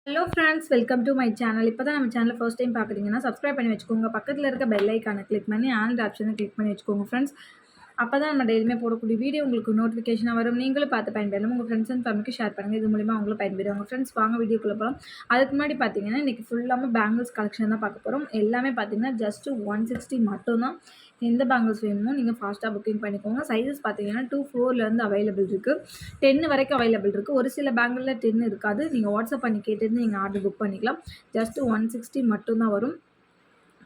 Hello friends, welcome to my channel. இப்போ தான் நம்ம சேனலை ஃபர்ஸ்ட் டைம் பார்க்குறீங்கன்னா சப்ஸ்கிரைப் பண்ணி வச்சுக்கோங்க. பக்கத்தில் இருக்க பெல் ஐக்கானை கிளிக் பண்ணி ஆல் ஆப்ஷனை கிளிக் பண்ணி வச்சுக்கோங்க ஃப்ரெண்ட்ஸ். அப்போ தான் நம்ம டெய்லியுமே போடக்கூடிய வீடியோ உங்களுக்கு நோட்டிஃபிகேஷனாக வரும். நீங்களும் பார்த்து பயன்பெறணும். உங்கள் ஃப்ரெண்ட்ஸ் அண்ட் ஃபேமிலிக்கு ஷேர் பண்ணுங்கள். இது மூலிமா அவங்களும் பயன்பெறுவாங்க. ஃப்ரெண்ட்ஸ், வாங்க வீடியோக்குள்ளே போகலாம். அதுக்கு முன்னாடி பார்த்தீங்கன்னா இன்றைக்கி ஃபுல்லாமே பேங்கிள்ஸ் கலெக்ஷன் தான் பார்க்க போகிறோம். எல்லாமே பார்த்தீங்கன்னா ஜஸ்ட்டு 160 மட்டும்தான். எந்த பேங்கிள்ஸ் வேணுமோ நீங்கள் ஃபாஸ்ட்டாக புக்கிங் பண்ணிக்கோங்க. சைஸஸ் பார்த்தீங்கன்னா 2-4 அவைலபிள் இருக்குது. 10 வரைக்கும் அவைலபிள் இருக்குது. ஒரு சில பேங்கிளில் 10 இருக்காது. நீங்கள் வாட்ஸ்அப் பண்ணி கேட்டுருந்து நீங்கள் ஆர்டர் புக் பண்ணிக்கலாம். ஜஸ்ட்டு 160 மட்டும்தான் வரும்.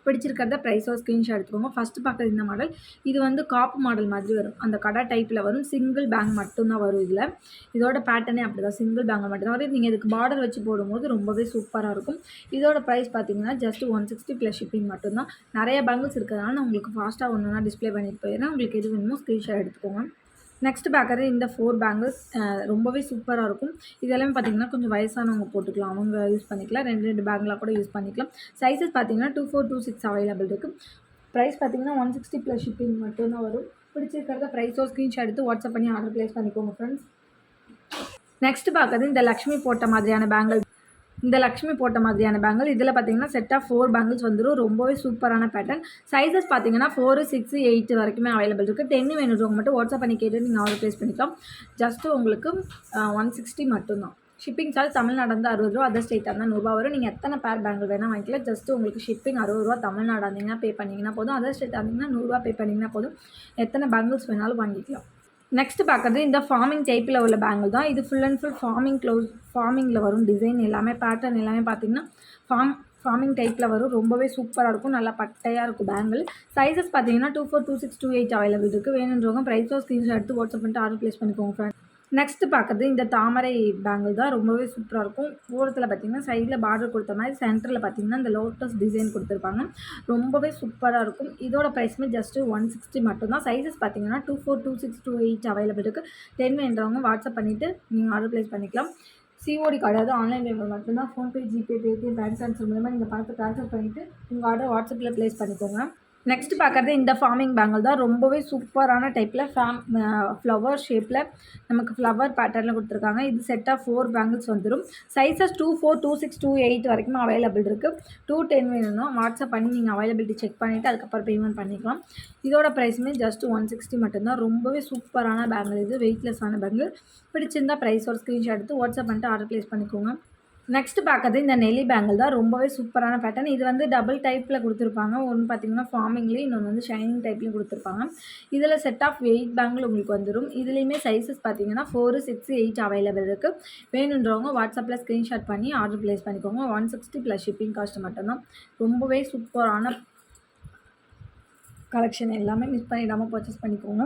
பிடிச்சிருக்கிறத ப்ரைஸோ ஸ்க்ரீன்ஷாட் எடுத்துக்கோங்க. ஃபஸ்ட்டு பார்க்குறது இந்த மாடல். இது வந்து காப்பு மாடல் மாதிரி வரும். அந்த கடை டைப்பில் வரும். சிங்கிள் பேங்க் மட்டும்தான் வரும். இதோட பேட்டர்னே அப்படி தான், சிங்கிள் பேங்க் மட்டும்தான் வரும். நீங்கள் இதுக்கு பார்டர் வச்சு போடும்போது ரொம்பவே சூப்பராக இருக்கும். இதோட ப்ரைஸ் பார்த்தீங்கன்னா ஜஸ்ட் 160 ப்ளஸ் ஷிப்பிங் மட்டும்தான். நிறைய பேங்கிள்ஸ் இருக்கிறதுனால நான் உங்களுக்கு ஃபாஸ்ட்டாக ஒன்று ஒன்றா டிஸ்ப்ளே பண்ணிட்டு போயிடுறேன். உங்களுக்கு எது வேணுமோ ஸ்க்ரீன்ஷாட் எடுத்துக்கோங்க. நெக்ஸ்ட் பார்க்குறது இந்த 4 பேங்கிள்ஸ் ரொம்பவே சூப்பராக இருக்கும். இதெல்லாமே பார்த்தீங்கன்னா கொஞ்சம் வயசானவங்க போட்டுக்கலாம். அவங்க யூஸ் பண்ணிக்கலாம். 2 பேங்கில் கூட யூஸ் பண்ணிக்கலாம். சைஸஸ் பார்த்தீங்கன்னா 24, 26 அவைலபிள் இருக்குது. ப்ரைஸ் பார்த்தீங்கன்னா 160 ப்ளஸ் ஷிப்பிங் மட்டும்தான் வரும். பிடிச்சிருக்கிறத ப்ரைஸோ ஸ்க்ரீன்ஷாட் எடுத்து வாட்ஸ்அப் பண்ணி ஆர்டர் ப்ளேஸ் பண்ணிக்கோங்க ஃப்ரெண்ட்ஸ். நெக்ஸ்ட் பார்க்குறது இந்த லக்ஷ்மி போட்ட மாதிரியான பேங்கிள். இதில் பார்த்தீங்கன்னா செட் ஆஃப் 4 பேங்கிள்ஸ் வந்துடும். ரொம்பவே சூப்பரான பேட்டர்ன். சைஸஸ் பார்த்தீங்கன்னா 4, 6, 8 வரைக்குமே அவைலபிள் இருக்குது. 10 வேணுன்றவங்க மட்டும் வாட்ஸ்அப் பண்ணி கேட்டு நீங்கள் ஆர்டர் ப்ளேஸ் பண்ணிக்கலாம். ஜஸ்ட்டு உங்களுக்கு 160 மட்டும்தான். ஷிப்பிங் சார்ஜ் தமிழ்நாடு வந்து 60 ரூபா, அதர் ஸ்டேட்டாக இருந்தால் 100 வரும். நீங்கள் எத்தனை பேர் பேங்கிள் வேணால் வாங்கிக்கலாம். ஜஸ்ட்டு உங்களுக்கு ஷிப்பிங் 60 ரூபா. தமிழ்நாடு இருந்தீங்கன்னா பே பண்ணிங்கன்னா போதும். அதர் ஸ்டேட்டாக இருந்தீங்கன்னா 100 ரூபா பே பண்ணிங்கன்னா போதும். எத்தனை பேங்கிள்ஸ் வேணாலும் வாங்கிக்கலாம். நெக்ஸ்ட் பார்க்குறது இந்த ஃபார்மிங் டைப்பில் உள்ள பேங்கிள் தான். இது ஃபுல் அண்ட் ஃபுல் ஃபார்மிங்கில் வரும். டிசைன் எல்லாமே பேட்டர்ன் எல்லாமே பார்த்திங்கன்னா ஃபார்மிங் டைப்பில் வரும். ரொம்பவே சூப்பராக இருக்கும். நல்லா பட்டையாக இருக்கும் பேங்கிள். சைஸஸ் பார்த்தீங்கன்னா 24, 26, 28 அவைலபிள் இருக்குது. வேணுன்றவங்க ப்ரைஸோ ஸ்க்ரீன்ஷாட் எடுத்து வாட்ஸ்அப் பண்ணிட்டு ஆர்டர் ப்ளேஸ் பண்ணிக்கோங்க ஃப்ரெண்ட். நெக்ஸ்ட்டு பார்க்குறது இந்த தாமரை பேங்கிள் தான். ரொம்பவே சூப்பராக இருக்கும். ஓரத்தில் பார்த்திங்கன்னா சைடில் பார்டர் கொடுத்த மாதிரி சென்டரில் பார்த்திங்கன்னா இந்த லோட்டஸ் டிசைன் கொடுத்துருப்பாங்க. ரொம்பவே சூப்பராக இருக்கும். இதோட ப்ரைஸுமே ஜஸ்ட்டு 160 மட்டும்தான். சைஸஸ் பார்த்திங்கன்னா 24, 26, 28 அவைலபிள் இருக்குது. 10 வேண்டவங்க வாட்ஸ்அப் பண்ணிவிட்டு நீங்கள் ஆர்டர் ப்ளேஸ் பண்ணிக்கலாம். சிஓடி கிடையாது, ஆன்லைன் பேமெண்ட் மட்டும்தான். PhonePe, GPay, Paytm, bank transfer மூலமாக நீங்கள் பணத்தை ட்ரான்ஸ்ஃபர் பண்ணிவிட்டு உங்கள் ஆர்டர் வாட்ஸ்அப்பில் ப்ளேஸ் பண்ணிக்கோங்க. நெக்ஸ்ட் பார்க்குறது இந்த ஃபார்மிங் பேங்கிள் தான். ரொம்பவே சூப்பரான டைப்பில் ஃப்ளவர் ஷேப்பில் நமக்கு ஃப்ளவர் பேட்டர்னில் கொடுத்துருக்காங்க. இது செட் ஆஃப் 4 பேங்கிள்ஸ் வந்துடும். சைஸஸ் 24, 26, 28 வரைக்கும் அவைலபிள் இருக்குது. 210 வேணும்னா வாட்ஸ்அப் பண்ணி நீங்கள் அவைலபிலிட்டி செக் பண்ணிவிட்டு அதுக்கப்புறம் பேமெண்ட் பண்ணிக்கலாம். இதோட ப்ரைஸுமே ஜஸ்ட் 160 மட்டும்தான். ரொம்பவே சூப்பரான பேங்கிள். இது வெயிட்லெஸ்ஸான பேங்கிள். பிடிச்சிருந்தால் ப்ரைஸோட ஸ்க்ரீன்ஷாட் எடுத்து வாட்ஸ்அப் பண்ணிட்டு ஆர்டர் ப்ளேஸ் பண்ணிக்கோங்க. நெக்ஸ்ட் பார்க்குறது இந்த நெல்லி பேங்கிள் தான். ரொம்பவே சூப்பரான பேட்டர்ன். இது வந்து டபுள் டைப்பில் கொடுத்துருப்பாங்க. ஒன்று பார்த்திங்கன்னா ஃபார்மிங்லேயும், இன்னொன்று வந்து ஷைனிங் டைப்லேயும் கொடுத்துருப்பாங்க. இதில் செட் ஆஃப் 8 பேங்கிள் உங்களுக்கு வந்துடும். இதுலேயுமே சைஸஸ் பார்த்திங்கன்னா 4, 6, 8 அவைலபிள் இருக்குது. வேணுன்றவங்க வாட்ஸ்அப்பில் ஸ்க்ரீன்ஷாட் பண்ணி ஆர்டர் ப்ளேஸ் பண்ணிக்கோங்க. 160 ப்ளஸ் ஷிப்பிங் காஸ்ட் மட்டும்தான். ரொம்பவே சூப்பரான கலெக்ஷன். எல்லாமே மிஸ் பண்ணிடாமல் பர்ச்சேஸ் பண்ணிக்கோங்க.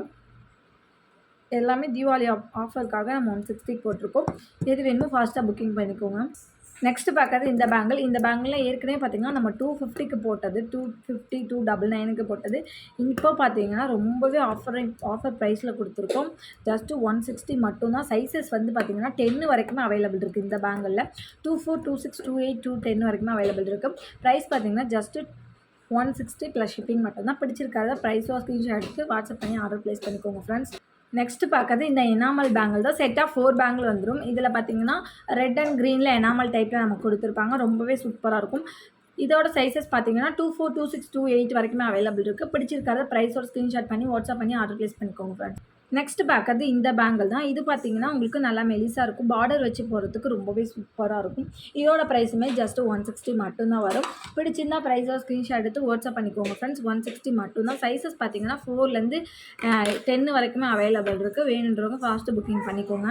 எல்லாமே தீபாவளி ஆஃபருக்காக நம்ம 160 போட்டிருக்கோம். எது வேணுமோ ஃபாஸ்ட்டாக புக்கிங் பண்ணிக்கோங்க. நெக்ஸ்ட்டு பார்க்குறது இந்த பேங்கிளில் ஏற்கனவே பார்த்திங்கன்னா நம்ம 250க்கு போட்டது, 250, 299க்கு போட்டது. இப்போ பார்த்திங்கன்னா ரொம்பவே ஆஃபர் ப்ரைஸில் கொடுத்துருக்கோம். ஜஸ்ட்டு 160 மட்டும்தான். சைஸஸ் வந்து பார்த்திங்கன்னா 10 வரைக்குமே அவைலபிள் இருக்குது. இந்த பேங்கிளில் 24, 26, 28, 210 வரைக்குமே அவைலபிள் இருக்குது. ப்ரைஸ் பார்த்திங்கன்னா ஜஸ்ட்டு 160 ப்ளஸ் ஷிப்பிங் மட்டும்தான். பிடிச்சிருக்காத ப்ரைஸோ ஸ்க்ரீன்ஷாட் எடுத்து வாட்ஸ்அப் பண்ணி ஆர்டர் ப்ளேஸ் பண்ணிக்கோங்க ஃப்ரெண்ட்ஸ். நெக்ஸ்ட்டு பார்க்குறது இந்த எனாமல் பேங்கிள் தான். செட் ஆஃப் 4 பேங்கிள் வந்துடும். இதில் பார்த்திங்கன்னா ரெட் அண்ட் க்ரீனில் எனாமல் டைப்பில் நமக்கு கொடுத்துருப்பாங்க. ரொம்பவே சூப்பராக இருக்கும். இதோட சைஸஸ் பார்த்தீங்கன்னா 24, 26, 28 வரைக்குமே அவைலபிள் இருக்குது. பிடிச்சிருக்காத ப்ரைஸோட ஸ்க்ரீன்ஷாட் பண்ணி வாட்ஸ்அப் பண்ணி ஆர்டர் ப்ளேஸ் பண்ணிக்கோங்க ஃப்ரெண்ட்ஸ். நெக்ஸ்ட் பார்க்குறது இந்த பேங்கிள் தான். இது பார்த்திங்கன்னா உங்களுக்கு நல்லா மெலிசாக இருக்கும். பார்டர் வச்சு போகிறதுக்கு ரொம்பவே சூப்பராக இருக்கும். இதோட ப்ரைஸுமே ஜஸ்ட்டு 160 மட்டும்தான் வரும். பிடிச்சிருந்தால் ப்ரைஸோட ஸ்க்ரீன்ஷாட் எடுத்து வாட்ஸ்அப் பண்ணிக்கோங்க ஃப்ரெண்ட்ஸ். 160 மட்டும்தான். சைஸஸ் பார்த்திங்கன்னா 4லேருந்து 10 வரைக்குமே அவைலபிள் இருக்குது. வேணுன்றவங்க ஃபாஸ்ட்டு புக்கிங் பண்ணிக்கோங்க.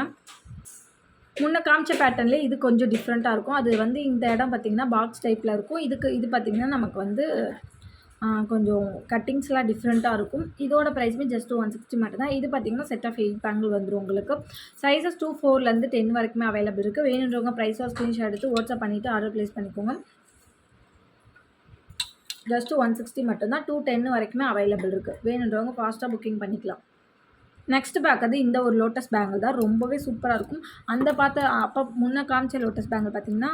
முன்ன காமிச்ச பேட்டர்ன்லேயே இது கொஞ்சம் டிஃப்ரெண்ட்டாக இருக்கும். அது வந்து இந்த இடம் பார்த்திங்கன்னா பாக்ஸ் டைப்பில் இருக்கும். இது பார்த்திங்கன்னா நமக்கு வந்து கொஞ்சம் கட்டிங்ஸ்லாம் டிஃப்ரெண்ட்டாக இருக்கும். இதோட ப்ரைஸுமே ஜஸ்ட் 160 மட்டும் தான். இது பார்த்திங்கன்னா செட் ஆஃப் 8 பேங்கிள் வந்துடும் உங்களுக்கு. சைஸஸ் 24லேருந்து 10 வரைக்குமே அவைலபிள் இருக்குது. வேணுன்றவங்க ப்ரைஸோ ஸ்க்ரீன்ஷாட் எடுத்து வாட்ஸ்அப் பண்ணிவிட்டு ஆர்டர் ப்ளேஸ் பண்ணிக்கோங்க. ஜஸ்ட்டு 160 மட்டும்தான். 210 வரைக்குமே அவைலபிள் இருக்குது. வேணுன்றவங்க ஃபாஸ்ட்டாக புக்கிங் பண்ணிக்கலாம். நெக்ஸ்ட்டு பார்க்குறது இந்த ஒரு லோட்டஸ் பேங்கிள் தான். ரொம்பவே சூப்பராக இருக்கும். அப்போ முன்ன காமிச்ச லோட்டஸ் பேங்கிள் பார்த்திங்கன்னா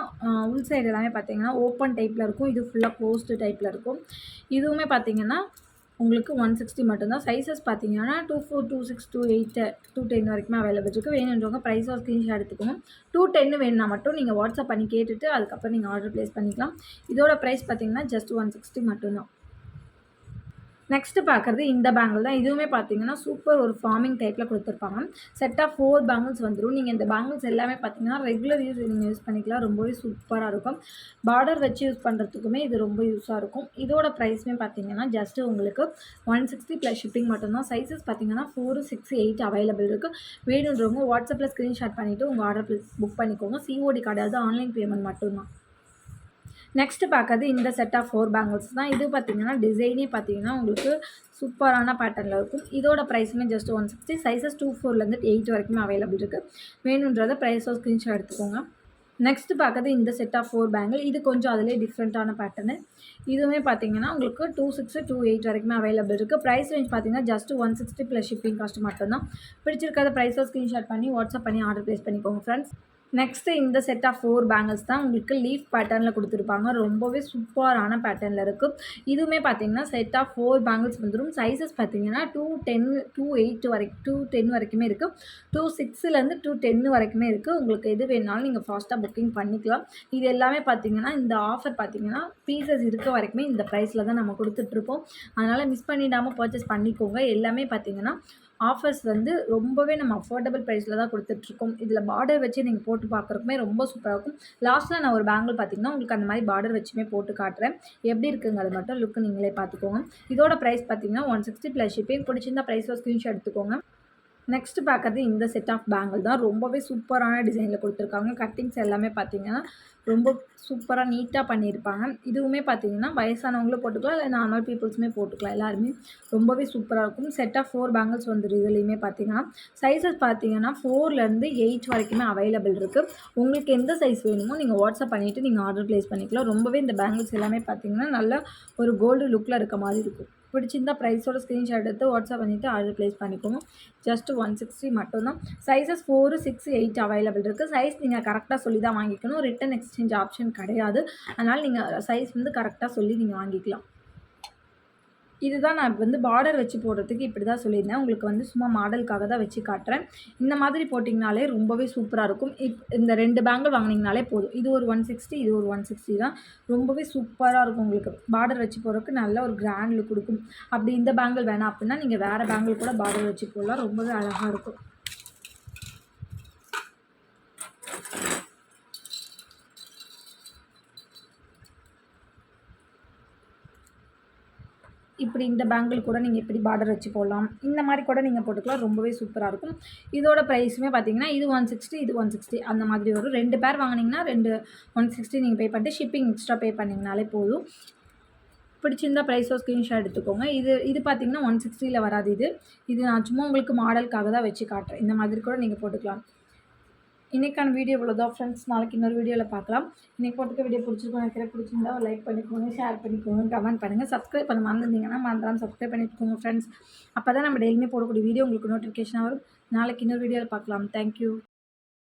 உள் சைடு எல்லாமே பார்த்திங்கன்னா ஓப்பன் டைப்பில் இருக்கும். இது ஃபுல்லாக க்ளோஸ்டு டைப்பில் இருக்கும். இதுவுமே பார்த்திங்கன்னா உங்களுக்கு 160 மட்டும்தான். சைஸஸ் பார்த்தீங்கன்னா 24, 26, 28, 210 வரைக்குமே அவைலபிள் இருக்குது. வேணுன்றவங்க ப்ரைஸாக ஸ்க்ரீன்ஷாட் எடுத்துக்கோங்க. 210 வேணும்னா மட்டும் நீங்கள் வாட்ஸ்அப் பண்ணி கேட்டுட்டு அதுக்கப்புறம் நீங்கள் ஆர்டர் ப்ளேஸ் பண்ணிக்கலாம். இதோட ப்ரைஸ் பார்த்தீங்கன்னா ஜஸ்ட் 160 மட்டும்தான். நெக்ஸ்ட்டு பார்க்குறது இந்த பேங்கிள் தான். இதுவுமே பார்த்தீங்கன்னா சூப்பர் ஒரு ஃபார்மிங் டைப்பில் கொடுத்துருப்பாங்க. செட் ஆஃப் 4 பேங்கிள்ஸ் வந்துடும். நீங்கள் இந்த பேங்கிள்ஸ் எல்லாமே பார்த்தீங்கன்னா ரெகுலர் நீங்கள் யூஸ் பண்ணிக்கலாம். ரொம்பவே சூப்பராக இருக்கும். பார்டர் வச்சு யூஸ் பண்ணுறதுக்குமே இது ரொம்ப யூஸாக இருக்கும். இதோட ப்ரைஸுமே பார்த்தீங்கன்னா ஜஸ்ட்டு உங்களுக்கு 160 + ஷிப்பிங் மட்டும்தான். சைஸஸ் பார்த்தீங்கன்னா 4, 6, 8 அவைலபிள் இருக்குது. வேணுன்றவங்க வாட்ஸ்அப்பில் ஸ்க்ரீன்ஷாட் பண்ணிவிட்டு உங்கள் ஆர்டர் புக் பண்ணிக்கோங்க. சிஓடி கிடையாது, ஆன்லைன் பேமெண்ட் மட்டும்தான். நெக்ஸ்ட்டு பார்க்குறது இந்த செட் ஆஃப் 4 பேங்கிள்ஸ் தான். இது பார்த்தீங்கன்னா டிசைனே பார்த்தீங்கன்னா உங்களுக்கு சூப்பரான பேட்டர்னில் இருக்கும். இதோட ப்ரைஸுமே ஜஸ்ட் 160. சைஸஸ் 24லேருந்து 8 வரைக்குமே அவைலபிள் இருக்குது. வேணுன்றத ப்ரைஸோ ஸ்க்ரீன்ஷாட் எடுத்துக்கோங்க. நெக்ஸ்ட்டு பார்க்குறது இந்த செட் ஆஃப் 4 பேங்கிள். இது கொஞ்சம் அதிலே டிஃப்ரெண்ட்டான பேட்டர்னு. இதுவுமே பார்த்தீங்கன்னா உங்களுக்கு 26, 28 வரைக்குமே அவைலபிள் இருக்குது. ப்ரைஸ் ரேஞ்ச் பார்த்தீங்கன்னா ஜஸ்ட் 160 + ஷிப்பிங் காஸ்ட் மட்டும்தான். பிடிச்சிருக்காத ப்ரைஸோ ஸ்க்ரீன்ஷாட் பண்ணி வாட்ஸ்அப் பண்ணி ஆர்டர் ப்ளேஸ் பண்ணிக்கோங்க ஃப்ரெண்ட்ஸ். நெக்ஸ்ட்டு இந்த செட் ஆஃப் 4 பேங்கிள்ஸ் தான் உங்களுக்கு லீஃப் பேட்டர்னில் கொடுத்துருப்பாங்க. ரொம்பவே சூப்பரான பேட்டர்னில் இருக்குது. இதுவுமே பார்த்தீங்கன்னா செட் ஆஃப் 4 பேங்கிள்ஸ் வந்துடும். சைஸஸ் பார்த்தீங்கன்னா 210, 210 வரைக்குமே இருக்குது. 26லேருந்து 210 வரைக்குமே இருக்குது. உங்களுக்கு எது வேணுனாலும் நீங்கள் ஃபாஸ்ட்டாக புக்கிங் பண்ணிக்கலாம். இது எல்லாமே பார்த்தீங்கன்னா இந்த ஆஃபர் பார்த்தீங்கன்னா பீசஸ் இருக்க வரைக்குமே இந்த ப்ரைஸில் தான் நம்ம கொடுத்துட்ருப்போம். அதனால் மிஸ் பண்ணிடாமல் பர்ச்சேஸ் பண்ணிக்கோங்க. எல்லாமே பார்த்தீங்கன்னா ஆஃபர்ஸ் வந்து ரொம்பவே நம்ம அஃபோர்டபுள் ப்ரைஸில் தான் கொடுத்துட்ருக்கோம். இதில் பார்டர் வச்சு நீங்கள் போட்டு பார்க்குறக்குமே ரொம்ப சூப்பராக இருக்கும். லாஸ்ட்டில் நான் ஒரு பேங்கிள் பார்த்தீங்கன்னா உங்களுக்கு அந்த மாதிரி பார்டர் வச்சுமே போட்டு காட்டுறேன். எப்படி இருக்குங்க அது மட்டும் லுக்கு நீங்களே பார்த்துக்கோங்க. இதோட ப்ரைஸ் பார்த்தீங்கன்னா 160 + ஷிப்பிங். பிடிச்சிருந்தா ப்ரைஸோ ஸ்க்ரீன்ஷாட் எடுத்துக்கோங்க. நெக்ஸ்ட்டு பார்க்குறது இந்த செட் ஆஃப் பேங்கிள் தான். ரொம்பவே சூப்பரான டிசைனில் கொடுத்துருக்காங்க. கட்டிங்ஸ் எல்லாமே பார்த்தீங்கன்னா ரொம்ப சூப்பராக நீட்டாக பண்ணியிருப்பாங்க. இதுவுமே பார்த்தீங்கன்னா வயசானவங்களும் போட்டுக்கலாம், இல்லை நார்மல் பீப்புள்ஸுமே போட்டுக்கலாம். எல்லாருமே ரொம்பவே சூப்பராக இருக்கும். செட் ஆஃப் 4 பேங்கிள்ஸ் வந்துடும். இதுலேயுமே பார்த்தீங்கன்னா சைஸஸ் பார்த்தீங்கன்னா 4லேருந்து 8 வரைக்குமே அவைலபிள் இருக்குது. உங்களுக்கு எந்த சைஸ் வேணுமோ நீங்கள் வாட்ஸ்அப் பண்ணிவிட்டு நீங்கள் ஆர்டர் ப்ளேஸ் பண்ணிக்கலாம். ரொம்பவே இந்த பேங்கிள்ஸ் எல்லாமே பார்த்தீங்கன்னா நல்ல ஒரு கோல்டு லுக்கில் இருக்க மாதிரி இருக்கும். பிடிச்சிருந்தா ப்ரைஸோட ஸ்க்ரீன்ஷாட் எடுத்து வாட்ஸ்அப் பண்ணிவிட்டு ஆர்டர் ப்ளேஸ் பண்ணிக்கோங்க. ஜஸ்ட் 160 மட்டும்தான். சைஸஸ் 4, 6, 8 அவைலபிள் இருக்குது. சைஸ் நீங்கள் கரெக்டாக சொல்லி தான் வாங்கிக்கணும். ரிட்டன் எக்ஸ்சேஞ்ச் ஆப்ஷன் கிடையாது. அதனால் நீங்கள் சைஸ் வந்து கரெக்டாக சொல்லி நீங்கள் வாங்கிக்கலாம். இதுதான் நான் வந்து பார்டர் வச்சு போடுறதுக்கு இப்படி தான் சொல்லியிருந்தேன். உங்களுக்கு வந்து சும்மா மாடலுக்காக தான் வச்சு காட்டுறேன். இந்த மாதிரி போட்டிங்கனாலே ரொம்பவே சூப்பராக இருக்கும். இந்த 2 பேங்கிள் வாங்கினீங்கனாலே போதும். இது ஒரு 160, இது ஒரு 160 தான். ரொம்பவே சூப்பராக இருக்கும். உங்களுக்கு பார்டர் வச்சு போடுறதுக்கு நல்ல ஒரு கிராண்ட் லுக் கொடுக்கும். அப்படி இந்த பேங்கிள் வேணாம் அப்படின்னா நீங்கள் வேறு பேங்கிள் கூட பார்டர் வச்சு போடலாம். ரொம்பவே அழகாக இருக்கும். இப்படி இந்த பேங்கிள் கூட நீங்கள் இப்படி பார்டர் வச்சு போடலாம். இந்த மாதிரி கூட நீங்கள் போட்டுக்கலாம். ரொம்பவே சூப்பராக இருக்கும். இதோட ப்ரைஸுமே பார்த்தீங்கன்னா இது 160, இது 160 அந்த மாதிரி வரும். 2 பேர் வாங்கினீங்கன்னா 160 நீங்கள் பே பண்ணிட்டு ஷிப்பிங் எக்ஸ்ட்ரா பே பண்ணிங்கனாலே போதும். பிடிச்சிருந்தா ப்ரைஸோ ஸ்க்ரீன்ஷாட் எடுத்துக்கோங்க. இது பார்த்தீங்கன்னா 160ல் வராது. இது நான் சும்மா உங்களுக்கு மாடலுக்காக தான் வச்சு காட்டுறேன். இந்த மாதிரி கூட நீங்கள் போட்டுக்கலாம். இன்றைக்கான வீடியோ இவ்வளோதான் ஃப்ரெண்ட்ஸ். நாளைக்கு இன்னொரு வீடியோவில் பார்க்கலாம். இன்றைக்கி போட்டுக்க வீடியோ பிடிச்சிருந்தா ஒரு லைக் பண்ணிக்கோங்க, ஷேர் பண்ணிக்கோங்க, கமெண்ட் பண்ணுங்கள். சப்ஸ்கிரைப் பண்ண மறந்துருந்தீங்கன்னா மறந்துடாமல் சப்ஸ்கிரைப் பண்ணிக்கோங்க ஃப்ரெண்ட்ஸ். அப்போ தான் நம்ம டெய்லியுமே போடக்கூடிய வீடியோ உங்களுக்கு நோட்டிஃபிகேஷனாக வரும். நாளைக்கு இன்னொரு வீடியோவில் பார்க்கலாம். தேங்க்யூ.